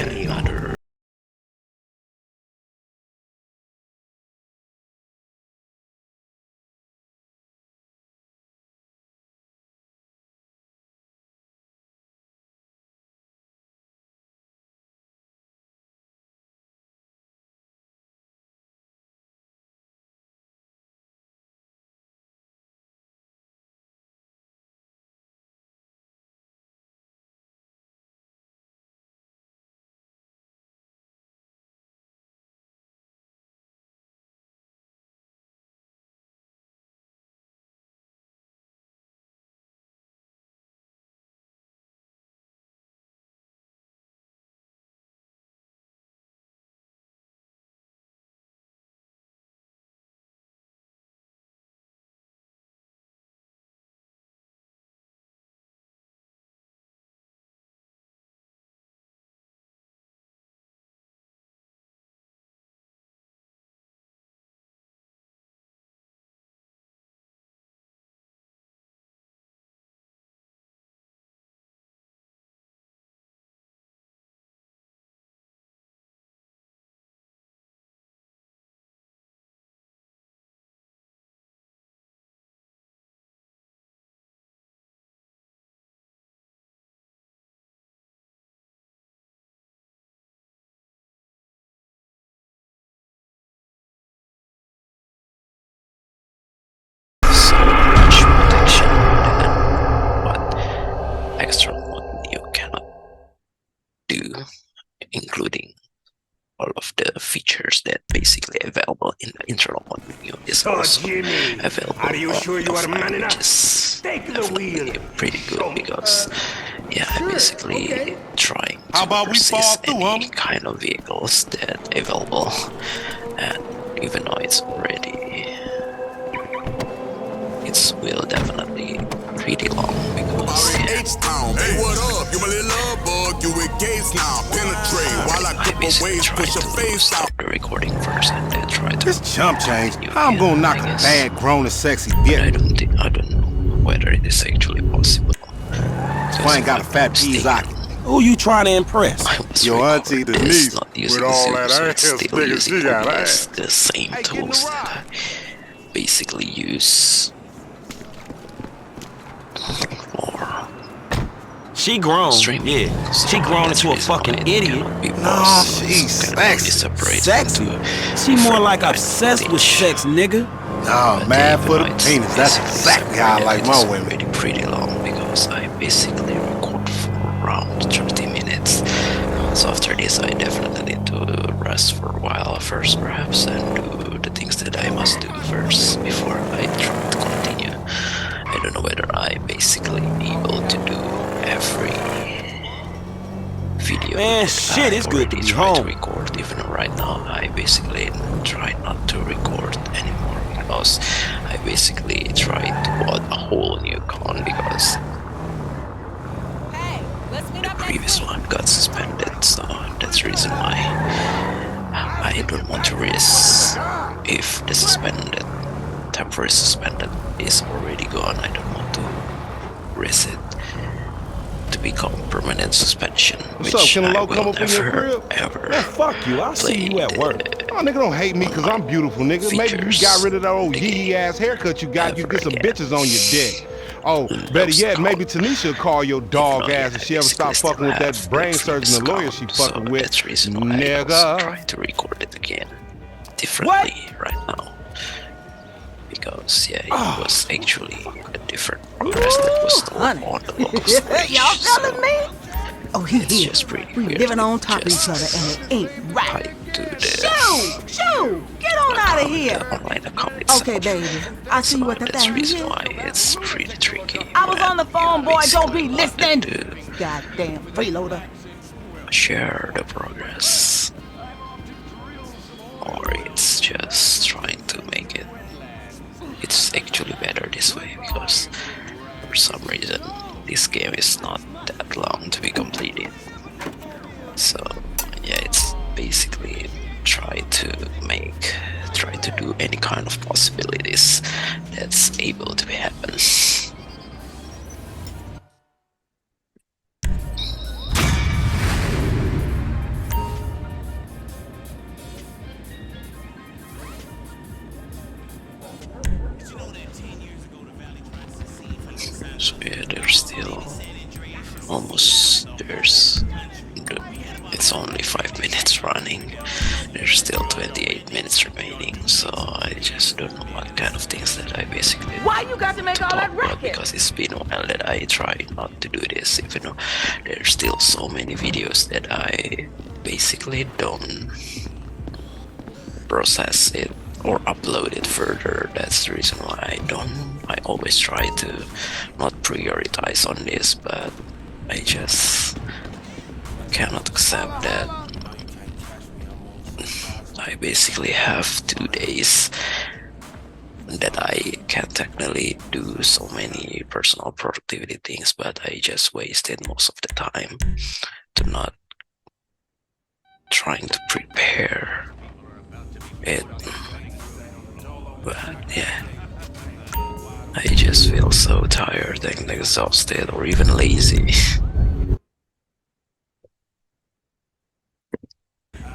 any other. So much protection and what extra mod you cannot do, including all of the features that basically available in the internal mod menu is So, also Jimmy, available are you sure you are man enough? which is Take the definitely wheel. pretty good because yeah, Sure, basically okay. trying to How about we fall resist through any 'em? kind of vehicles that available, and even though it's already, it will definitely pretty long because yeah, H-Town. Hey, what up? You my little love bug. You engaged now. Penetrate while I I grip my basically waist. try Push your to face stop out. the recording first and then try to This chump change. continue How I'm again, gonna knock I a guess. bad, grown and sexy But I dick? don't think, I don't know whether it is actually possible. If I ain't got a fat Pizaki. Who you trying to impress? I was Your auntie recording Denise, this, not using with all Zoom, that so ass it's still big as using she got OBS, ass. the same Hey, get in the tools that ride. I basically use for She grown, streaming. yeah. So She grown that's into the a reason why fucking it idiot. cannot be Nah, paused, she's so cannot be sexy. separated Sexy? into She more different like kind of obsessed with footage. sex, nigga. Nah, But mad even for though the it's penis. That's basically exactly how I separated, like it my is women. already pretty long because I basically record for around 30 minutes. So after this I definitely need to rest for a while first perhaps and do the things that I must do first before I try to continue. I don't know whether I basically able to do every video Man, that shit, I it's good to already be try to home. record. Even right now I basically try not to record anymore because I basically tried to add a whole new con because the previous one got suspended, so that's the reason why I don't want to risk if the temporary suspended is already gone. I don't want to risk it to become permanent suspension, What's which up? Can a I low come will up in your never crib? ever Man, fuck you. I'll see you at work. Oh, nigga don't hate me because I'm beautiful, nigga. Maybe if you got rid of that old yee ass haircut you got, you get some bitches on your dick. Oh, better yet, maybe Tanisha will call your dog ass if she ever stop fucking with that brain surgeon and lawyer she fucking with. That's the reason why I also try Nigga. to record it again differently right now. Because yeah, it was actually a different progress that was still on the local stage. Y'all telling me? Oh, he It's here. just pretty We weird. living on top of each Just other and it ain't right. type to the Shoo! Get on out of here. the online account itself. Okay, baby. I see you at the That's the thing. reason why it's pretty tricky. I was on the phone, boy. Don't be Basically listening. wanted to Goddamn freeloader. share the progress, or it's just trying to make it. It's actually better this way because for some reason this game is not that long to be completed. So yeah, it's basically try to do any kind of possibilities that's able to happen. almost it's only 5 minutes running. There's still 28 minutes remaining, so I just don't know what kind of things that I basically Why you got to make all talk that about, racket? because it's been a while that I tried not to do this, even though there's still so many videos that I basically don't process it or upload it further. That's the reason why I always try to not prioritize on this, but I just cannot accept that I basically have 2 days that I can technically do so many personal productivity things, but I just wasted most of the time to not trying to prepare it. But yeah, I just feel so tired and exhausted, or even lazy.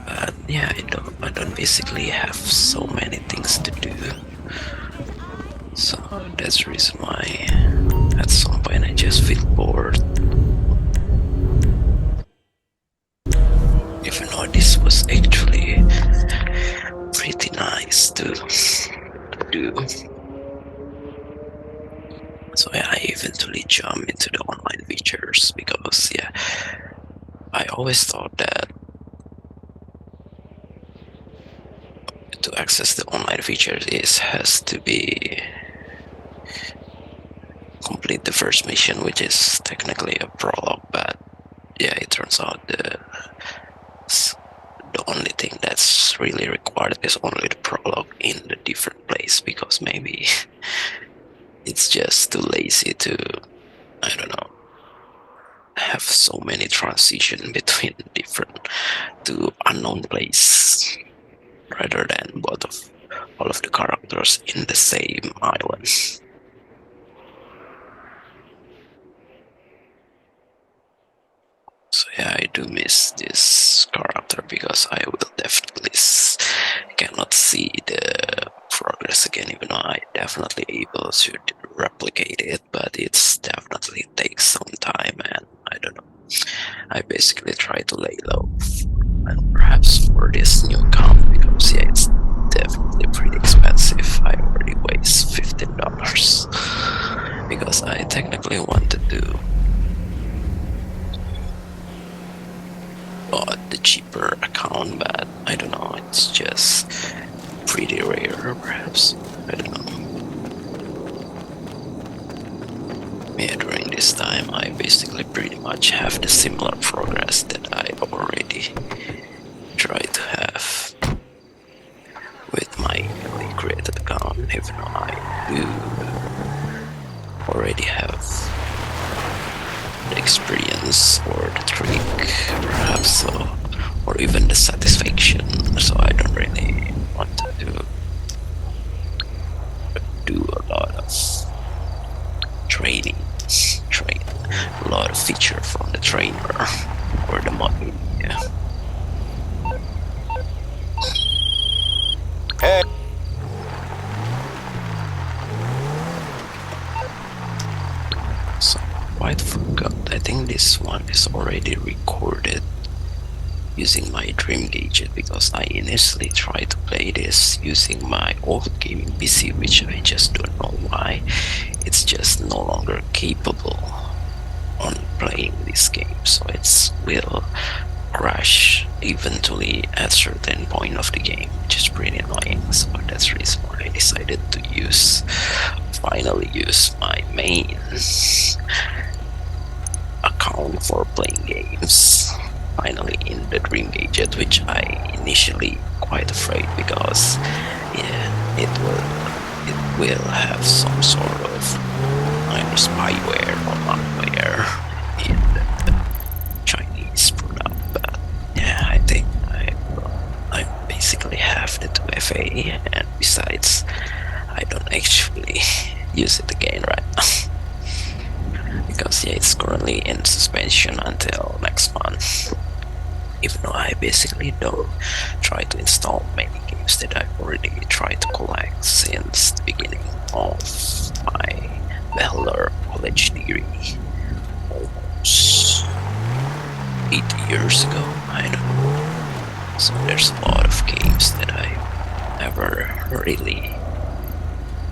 But yeah, I don't basically have so many things to do. So that's the reason why at some point I just feel bored. Even though this was actually pretty nice to do. So yeah, I eventually jump into the online features because yeah, I always thought that to access the online features has to be complete the first mission, which is technically a prologue, but yeah, it turns out the only thing that's really required is only the prologue in the different place, because maybe it's just too lazy to, I don't know, have so many transition between different to unknown place rather than all of the characters in the same island. So yeah, I do miss this character because I will definitely cannot see the progress again, even though I definitely able to replicate it, but it's definitely takes some time, and I don't know. I basically try to lay low, and perhaps for this new account, because yeah, it's definitely pretty expensive. I already waste $15 because I technically want to do the cheaper account, but I don't know, it's just pretty rare, perhaps. I don't know. Yeah, during this time I basically pretty much have the similar progress that I already tried to have with my newly created account, even though I do already have the experience or the trick, perhaps, so, or even the satisfaction. So I don't really want to do a lot of train a lot of feature from the trainer or the model. Yeah. Hey. So quite forgot. I think this one is already recorded using my dream gadget, because I initially tried to play this using my old gaming PC, which I just don't know why it's just no longer capable on playing this game, so it will crash eventually at certain point of the game, which is pretty annoying. So that's the reason why I decided to finally use my main account for playing games, finally in the dream gadget, which I initially quite afraid, because yeah, it will have some sort of either spyware or malware in the Chinese product. But yeah, I think I basically have the 2FA, and besides, I don't actually use it again right now because yeah, it's currently in suspension until next month. Even though I basically don't try to install many games that I've already tried to collect since the beginning of my Bachelor College degree almost 8 years ago, I know. So there's a lot of games that I never really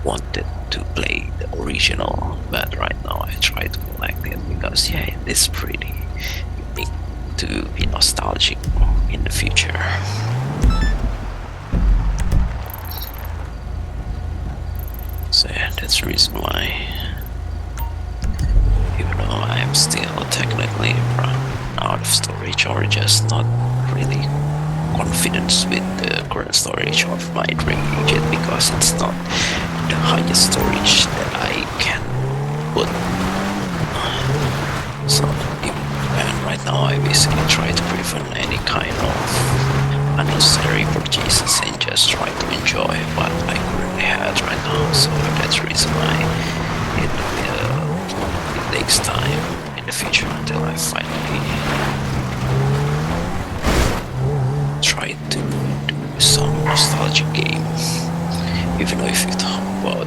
wanted to play the original, but right now I try to collect it because yeah, it is pretty unique to be nostalgic in the future. So yeah, that's the reason why, even though I am still technically out of storage or just not really confident with the current storage of my Dream Agent, because it's not the highest storage that I can put. So and right now I basically try to prevent any kind of unnecessary purchases and just try to enjoy what I currently have right now. So that's the reason why it takes time in the future until I finally try to do some nostalgic game. Even though if you talk about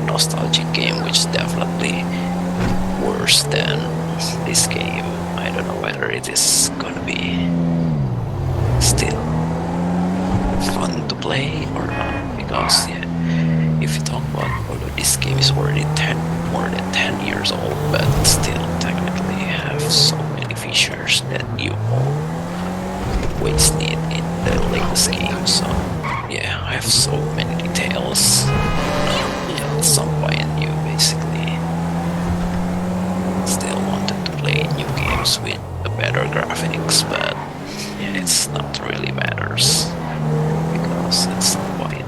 nostalgic game, which is definitely worse than this game, I don't know whether it is gonna be still fun to play or not, because yeah, if you talk about, although this game is already more than 10 years old, but still technically have so many features that you always need in the latest game. So yeah, I have so many details. Yeah, at some point you basically still wanted to play new games with a better graphics, but yeah, it's not really matters because at some point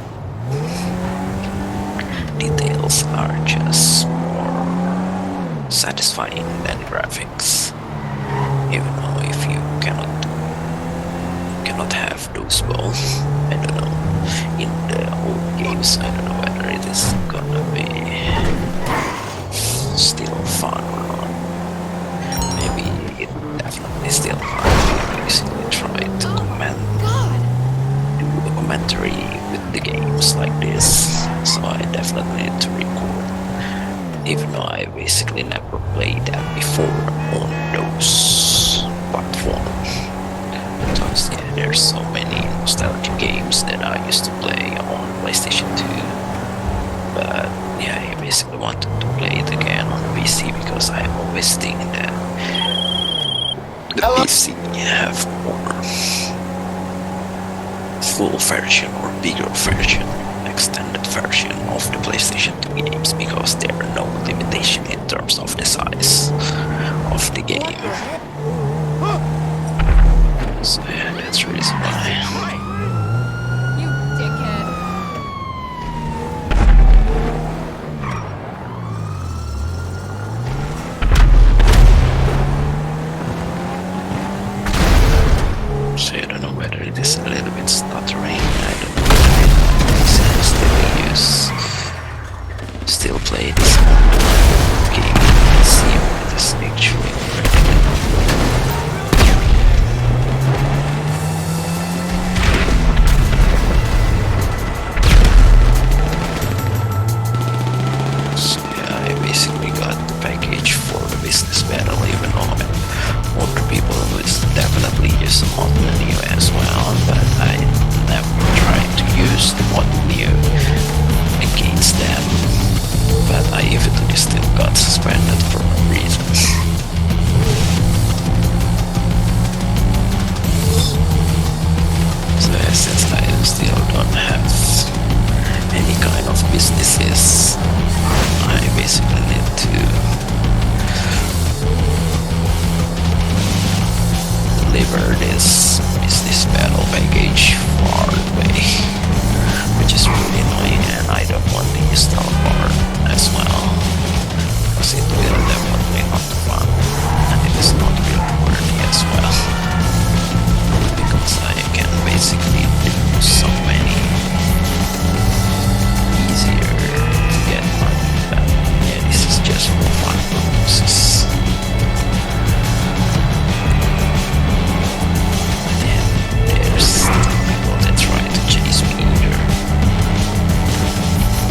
details are just more satisfying than graphics. Even though if you cannot have those both, I don't know, in the old games, I don't know whether it is gonna be still fun or not. Maybe it definitely still fun if you basically try to do a commentary with the games like this. So I definitely need to record, even though I basically never played that before on those platforms. Because yeah, there's so many nostalgic games that I used to play on PlayStation 2, but yeah, I basically wanted to play it again on PC because I always think that the PC have more full version or bigger version, extended version of the PlayStation 2 games, because there are no limitation in terms of the size of the game. So yeah, that's the reason why. You dickhead. So I don't know whether it is a little bit stuttering. I don't know whether I still play this game. Let's see what it is actually already. For the business battle, even though older people is definitely use the mod menu as well, but I never tried to use the mod menu against them. But I eventually still got suspended for no reason. So since I still don't have any kind of businesses, I basically need to deliver this business battle package far away, which is really annoying, and I don't want to use teleport as well, because it will definitely not be fun, and it is not really worthy as well, because I can basically do so many easier to get money, but yeah, this is just for fun purposes. There's people that try to chase me either.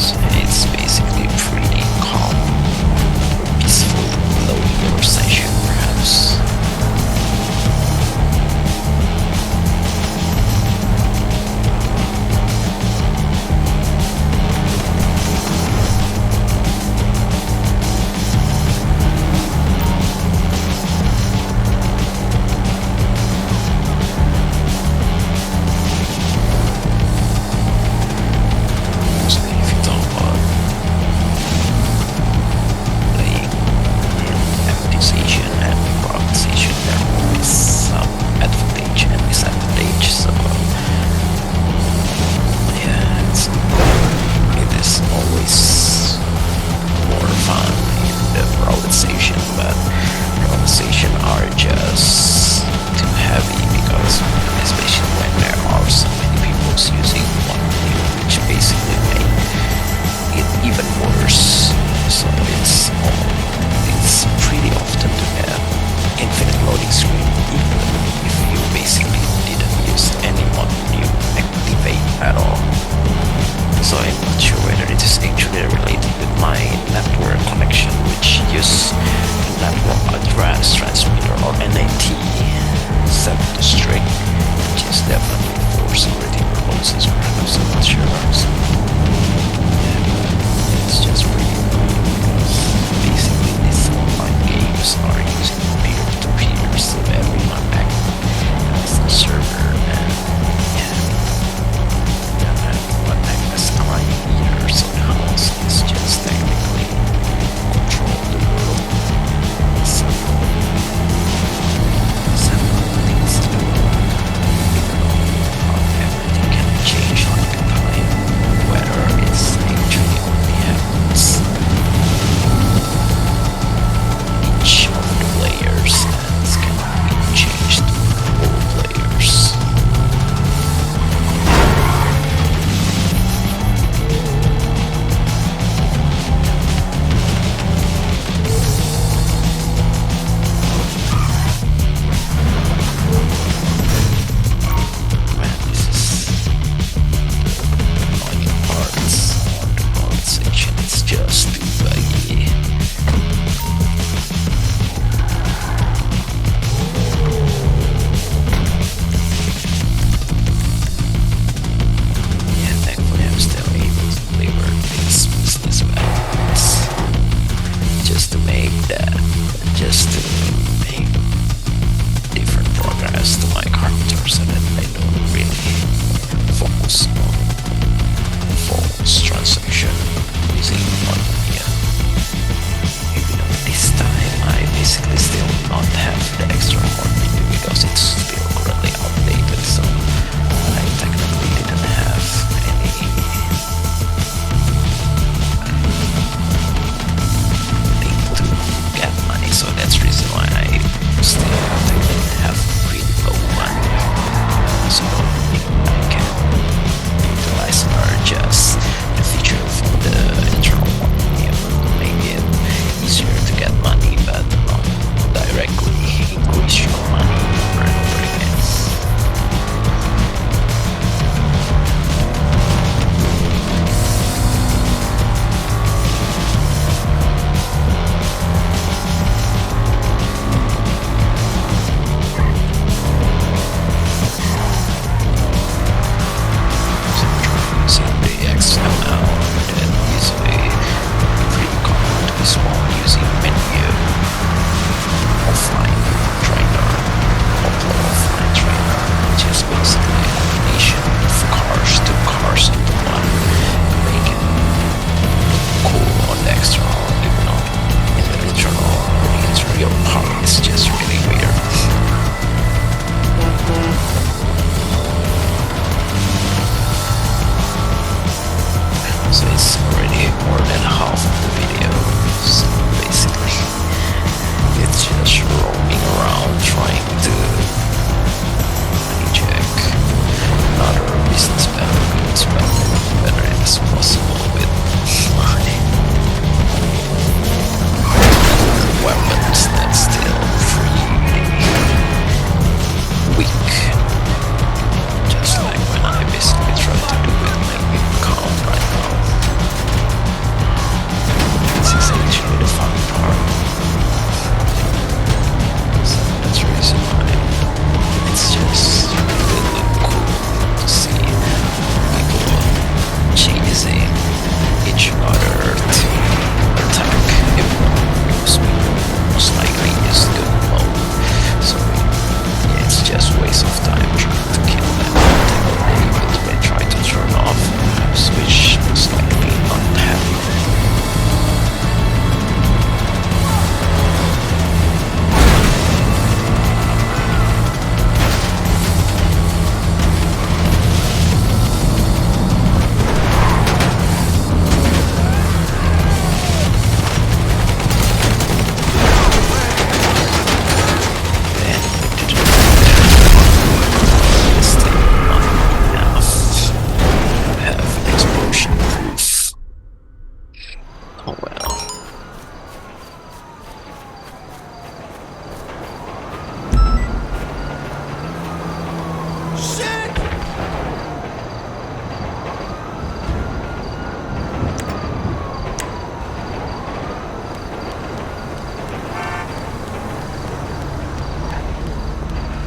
So it's basically pretty calm, peaceful, low your session perhaps.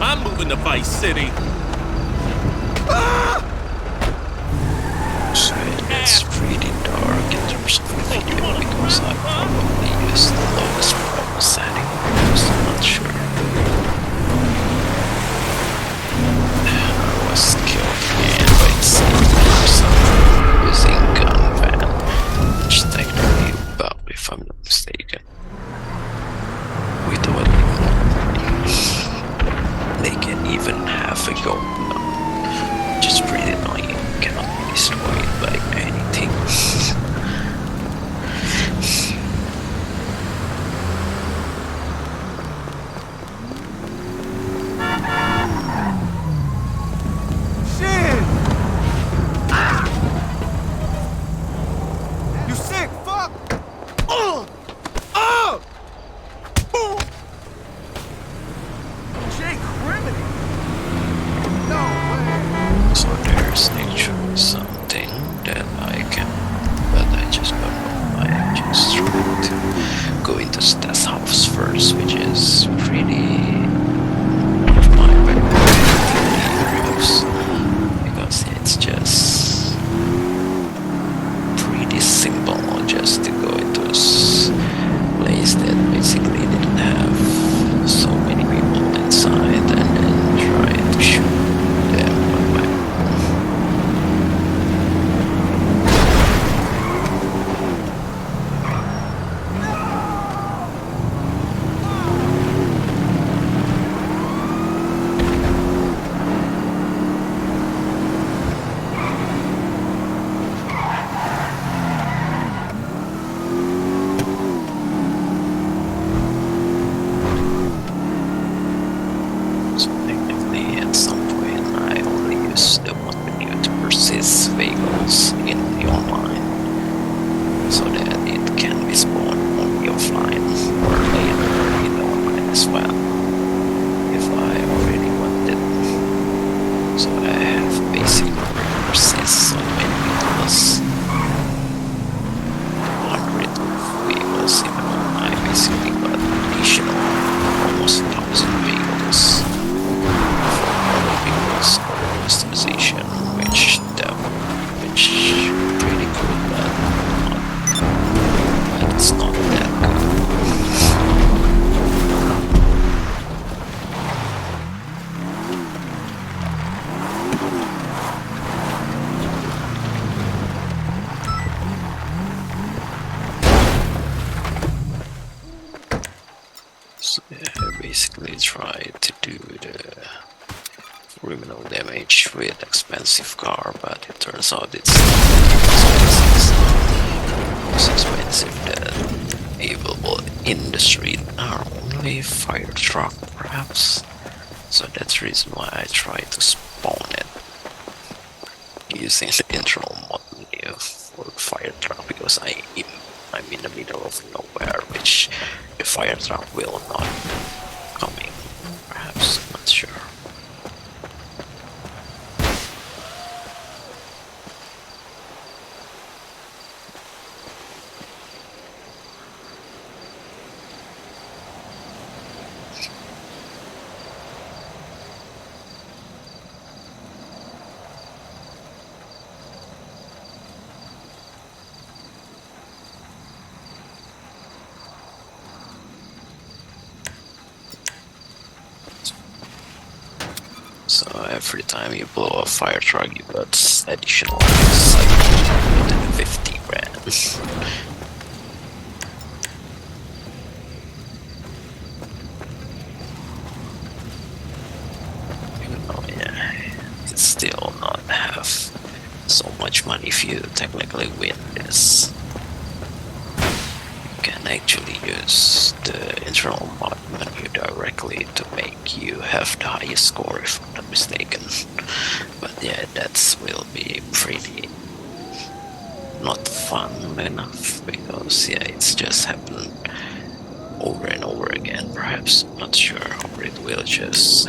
I'm moving to Vice City. So it's pretty dark in terms of the video because I probably used the lowest probable setting. I'm not sure. I was killed by using gun van, which technically about, if I'm not mistaken. Without they can even have a go now, which is pretty annoying. Cannot be destroyed by anything. Shit! You sick? Fuck! Jay Criminy! No way! So there's actually something that I can, but I just don't know. I just trying to go into Stas house first, which is pretty one of my favorite reviews because it's just pretty simple just to go into a place that basically didn't have so many people inside and then try to shoot them. So technically at some point I only use the one menu to persist vehicles in the online so that it can be spawned only offline or later in the online as well if I already want it. So I have basically persist on many vehicles, 100 vehicles even though I basically got additional almost 1,000 vehicles. Vehicles customization, which pretty cool, but it's not that good. So yeah, I basically try to do the criminal damage with expensive car, but it turns out it's most expensive than available in the street are only fire truck perhaps. So that's the reason why I try to spawn it using the internal mod menu for fire truck because I'm in the middle of nowhere, which the fire truck will not coming. Perhaps, not sure. So every time you blow a fire truck, you got additional like 150 grand. Even though, yeah, it's still not have so much money if you technically win this. You can actually use the internal mod menu directly to make you have the highest score if I'm not mistaken. But yeah, that will be pretty not fun enough because yeah, it's just happened over and over again. Perhaps, not sure, or it will just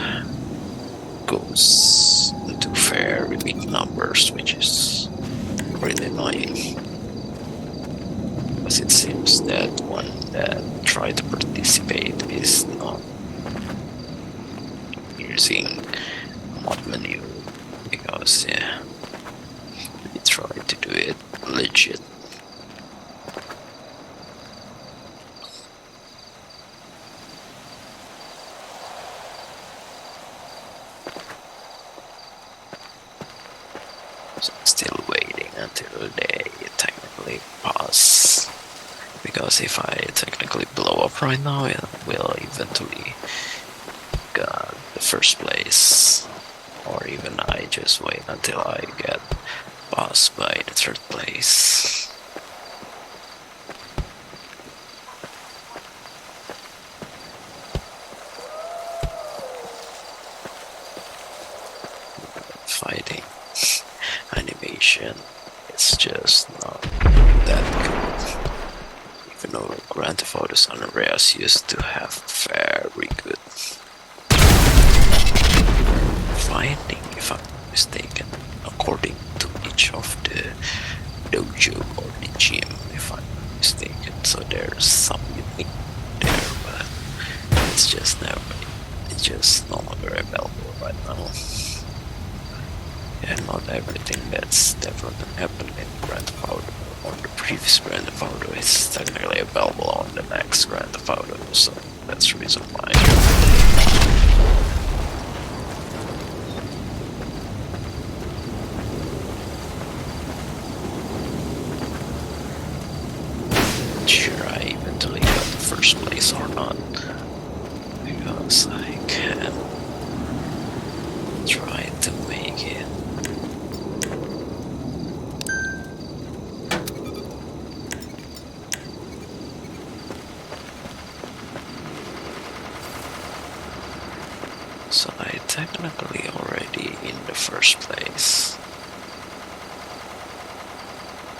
goes into very big numbers, which is really annoying. Because it seems that one that tried to participate is not using mod menu, because yeah, we tried to do it legit. So still waiting until they technically pass, because if I technically blow up right now, it will eventually get the first place, or even I just wait until I get passed by the third place. Fighting animation, it's just not that good. Even though Grand Theft Auto San Andreas used to have very good fighting, if I'm not mistaken, according to each of the dojo or the gym, if I'm not mistaken. So there's some unique there, but it's just no longer available right now. And not everything that's definitely happened in Grand Theft Auto, on the previous Grand Theft Auto, is technically available on the next Grand Theft Auto, so that's the reason why. Sure, I eventually got the first place or not, because I can try to make it. So I technically already in the first place.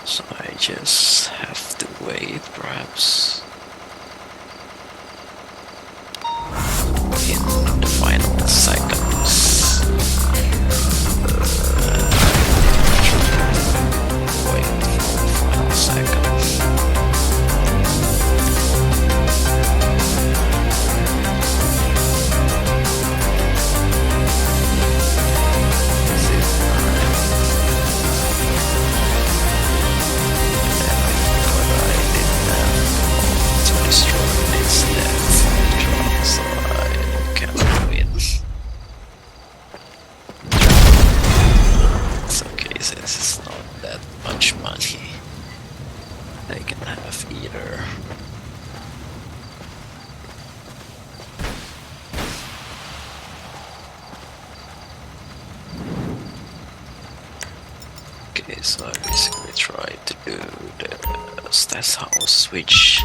So I just have to wait, perhaps, in the final seconds. Wait for the final seconds. Okay, so I basically tried to do the stats house, which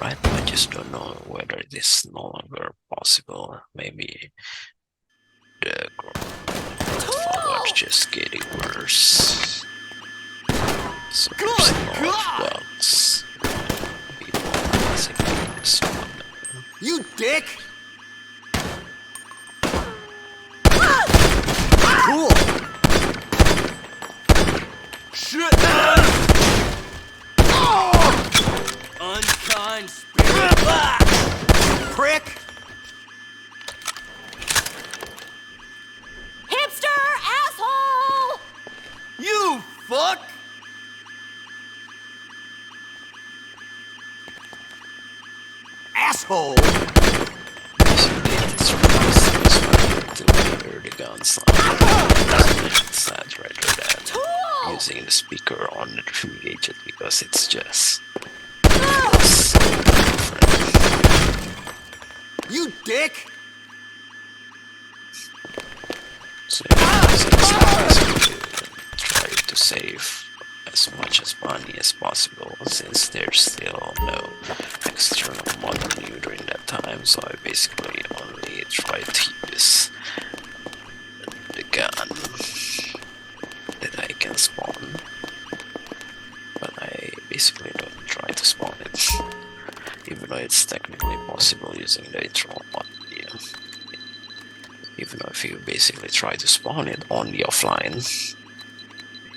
right now I just don't know whether it is no longer possible. Maybe the growth just getting worse. So there's a lot of bugs. People basically this one. You dick! Cool! Shit! Unkind spirit! Prick! Hipster asshole! You fuck! Asshole! It's really satisfying to hear the gun sound. Sad rather than using the speaker on the trim gadget, because it's just so different. You dick! So basically try to save as much as money as possible, since there's still no external mod menu during that time. So I basically only try to use the gun that I can spawn, but I basically don't try to spawn it, even though it's technically possible using the internal mod menu. Even though if you basically try to spawn it on the offline,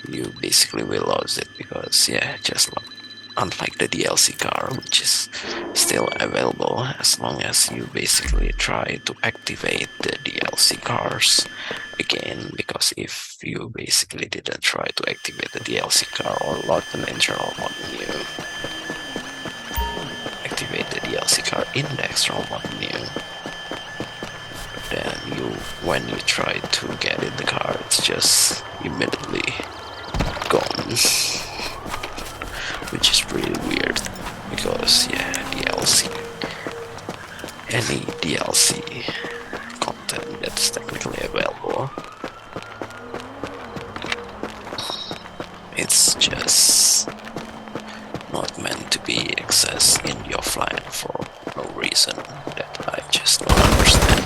you basically will lose it, because yeah, just like unlike the DLC car, which is still available as long as you basically try to activate the DLC cars again, because if you basically didn't try to activate the DLC car or load an internal mod menu, activate the DLC car in the external mod menu, then when you try to get in the car, it's just immediately gone. Which is pretty weird, because yeah, any DLC content that's technically available, it's just not meant to be accessed in the offline for no reason that I just don't understand.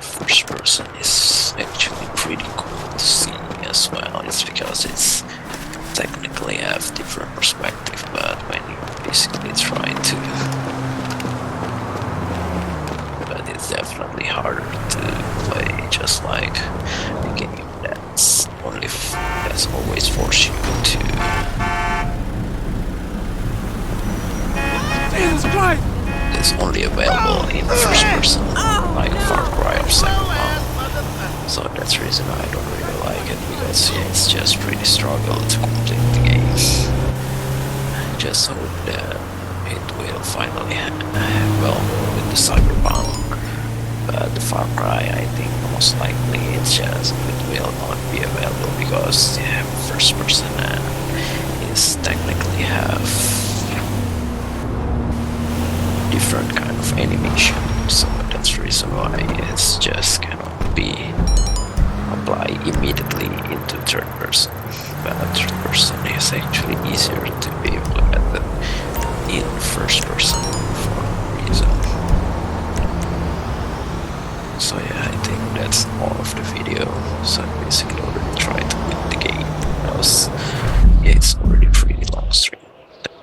First person is actually pretty cool to see as well. It's because it's technically have different perspective, but when you basically try to, but it's definitely harder to play, just like a game that's always force you to. Jesus Christ! It's only available in first person, like Far Cry or Cyberpunk. So that's the reason I don't really like it, because yeah, it's just pretty struggle to complete the game. I just hope that it will finally well with the Cyberpunk, but the Far Cry, I think most likely it will not be available, because yeah, first person is technically have different kind of animation, so that's the reason why it's just cannot be applied immediately into third person. But third person is actually easier to